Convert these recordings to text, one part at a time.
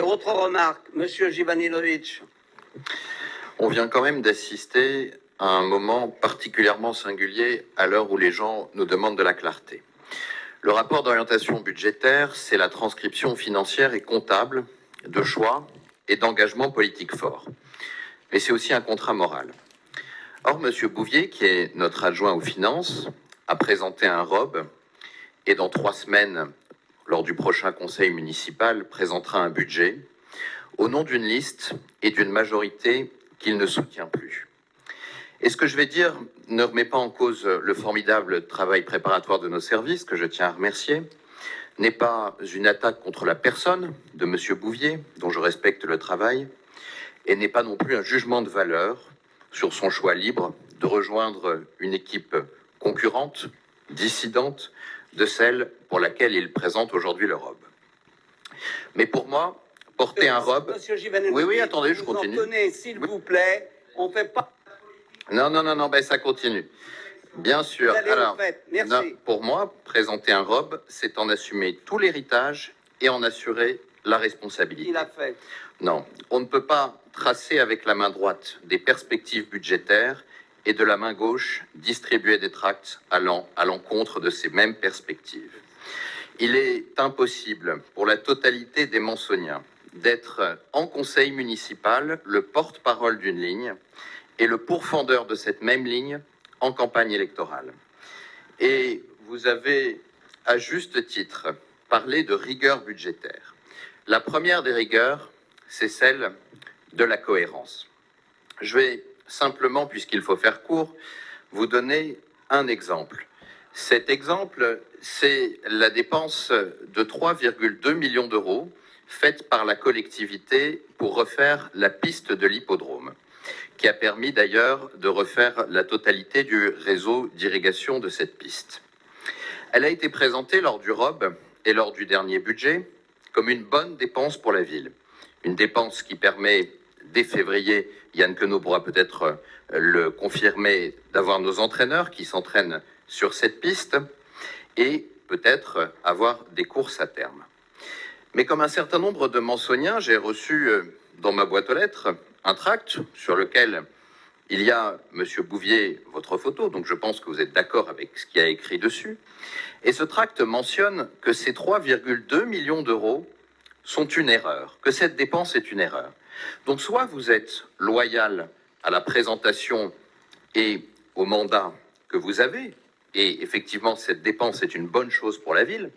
Autre remarque, Monsieur Jivanilovic. On vient quand même d'assister à un moment particulièrement singulier à l'heure où les gens nous demandent de la clarté. Le rapport d'orientation budgétaire, c'est la transcription financière et comptable de choix et d'engagements politiques forts. Mais c'est aussi un contrat moral. Or, M. Bouvier, qui est notre adjoint aux finances, a présenté un ROB et dans 3 semaines, lors du prochain conseil municipal, présentera un budget au nom d'une liste et d'une majorité qu'il ne soutient plus. Et ce que je vais dire ne remet pas en cause le formidable travail préparatoire de nos services, que je tiens à remercier, n'est pas une attaque contre la personne de M. Bouvier, dont je respecte le travail, et n'est pas non plus un jugement de valeur sur son choix libre de rejoindre une équipe concurrente, dissidente, de celle pour laquelle il présente aujourd'hui le ROB. Mais pour moi, porter un ROB... Monsieur Jivanilovic, oui, attendez, je continue. Tenez, s'il vous plaît, on ne fait pas... Non, ben ça continue. Bien sûr. Alors, pour moi, présenter un ROB, c'est en assumer tout l'héritage et en assurer la responsabilité. Il a fait. Non, on ne peut pas tracer avec la main droite des perspectives budgétaires et de la main gauche distribuer des tracts allant à l'encontre de ces mêmes perspectives. Il est impossible pour la totalité des Mançonniens d'être en conseil municipal le porte-parole d'une ligne et le pourfendeur de cette même ligne en campagne électorale. Et vous avez, à juste titre, parlé de rigueur budgétaire. La première des rigueurs, c'est celle de la cohérence. Je vais simplement, puisqu'il faut faire court, vous donner un exemple. Cet exemple, c'est la dépense de 3,2 millions d'euros faite par la collectivité pour refaire la piste de l'hippodrome, qui a permis d'ailleurs de refaire la totalité du réseau d'irrigation de cette piste. Elle a été présentée lors du ROB et lors du dernier budget comme une bonne dépense pour la ville. Une dépense qui permet, dès février, Yann Queneau pourra peut-être le confirmer, d'avoir nos entraîneurs qui s'entraînent sur cette piste et peut-être avoir des courses à terme. Mais comme un certain nombre de Mançonniens, j'ai reçu dans ma boîte aux lettres un tract sur lequel il y a, Monsieur Bouvier, votre photo, donc je pense que vous êtes d'accord avec ce qu'il y a écrit dessus. Et ce tract mentionne que ces 3,2 millions d'euros sont une erreur, que cette dépense est une erreur. Donc soit vous êtes loyal à la présentation et au mandat que vous avez, et effectivement cette dépense est une bonne chose pour la ville,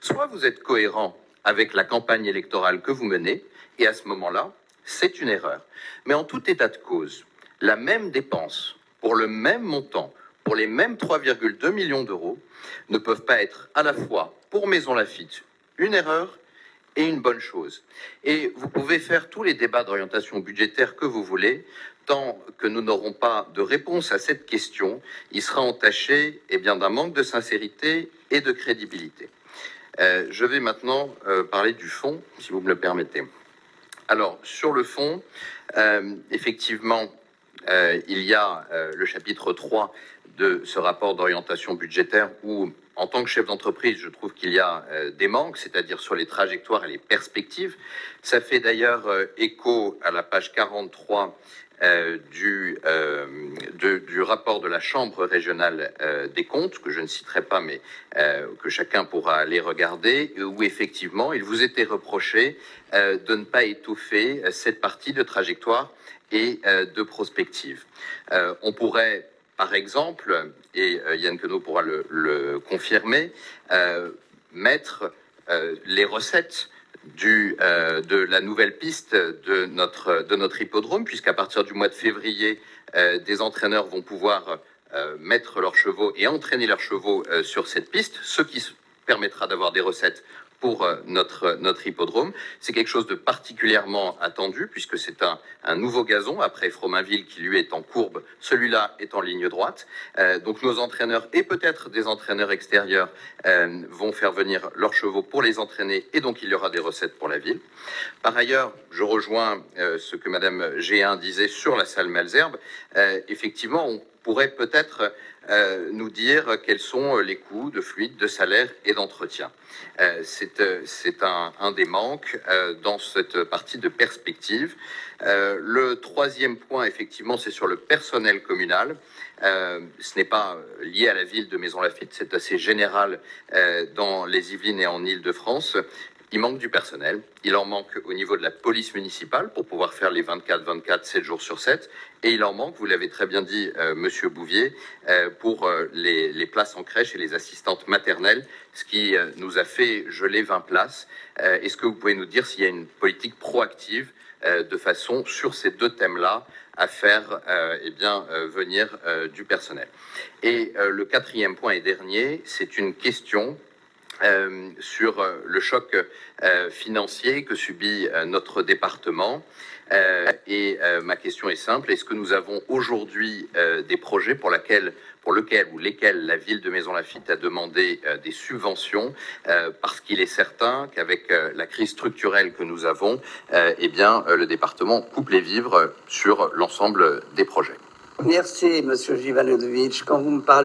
soit vous êtes cohérent avec la campagne électorale que vous menez, et à ce moment-là, c'est une erreur. Mais en tout état de cause, la même dépense, pour le même montant, pour les mêmes 3,2 millions d'euros, ne peuvent pas être à la fois, pour Maison Lafitte, une erreur et une bonne chose. Et vous pouvez faire tous les débats d'orientation budgétaire que vous voulez, tant que nous n'aurons pas de réponse à cette question, il sera entaché d'un manque de sincérité et de crédibilité. Je vais maintenant parler du fond, si vous me le permettez. Alors, sur le fond, effectivement, il y a le chapitre 3 de ce rapport d'orientation budgétaire où, en tant que chef d'entreprise, je trouve qu'il y a des manques, c'est-à-dire sur les trajectoires et les perspectives. Ça fait d'ailleurs écho à la page 43 du rapport de la Chambre régionale des comptes, que je ne citerai pas, mais que chacun pourra aller regarder, où effectivement, il vous était reproché de ne pas étouffer cette partie de trajectoire et de prospective. On pourrait, par exemple, et Yann Queneau pourra le confirmer, mettre les recettes de la nouvelle piste de notre hippodrome, puisqu'à partir du mois de février, des entraîneurs vont pouvoir mettre leurs chevaux et entraîner leurs chevaux sur cette piste, ce qui permettra d'avoir des recettes pour notre hippodrome. C'est quelque chose de particulièrement attendu, puisque c'est un nouveau gazon, après Fromainville qui lui est en courbe, celui-là est en ligne droite. Donc nos entraîneurs et peut-être des entraîneurs extérieurs vont faire venir leurs chevaux pour les entraîner, et donc il y aura des recettes pour la ville. Par ailleurs, je rejoins ce que Madame Géhin disait sur la salle Malesherbes. Effectivement, on pourrait peut-être nous dire quels sont les coûts de fluide, de salaire et d'entretien. C'est un des manques dans cette partie de perspective. Le troisième point, effectivement, c'est sur le personnel communal. Ce n'est pas lié à la ville de Maisons-Laffitte, c'est assez général dans les Yvelines et en Île-de-France. Il manque du personnel. Il en manque au niveau de la police municipale pour pouvoir faire les 24-24, 7 jours sur 7. Et il en manque, vous l'avez très bien dit, Monsieur Bouvier, pour les places en crèche et les assistantes maternelles, ce qui nous a fait geler 20 places. Est-ce que vous pouvez nous dire s'il y a une politique proactive de façon, sur ces deux thèmes-là, à faire venir du personnel? Et le quatrième point et dernier, c'est une question sur le choc financier que subit notre département. Ma question est simple, est-ce que nous avons aujourd'hui des projets pour lesquels la ville de Maisons-Laffitte a demandé des subventions parce qu'il est certain qu'avec la crise structurelle que nous avons, le département coupe les vivres sur l'ensemble des projets. Merci, Monsieur Jivanovic. Quand vous me parlez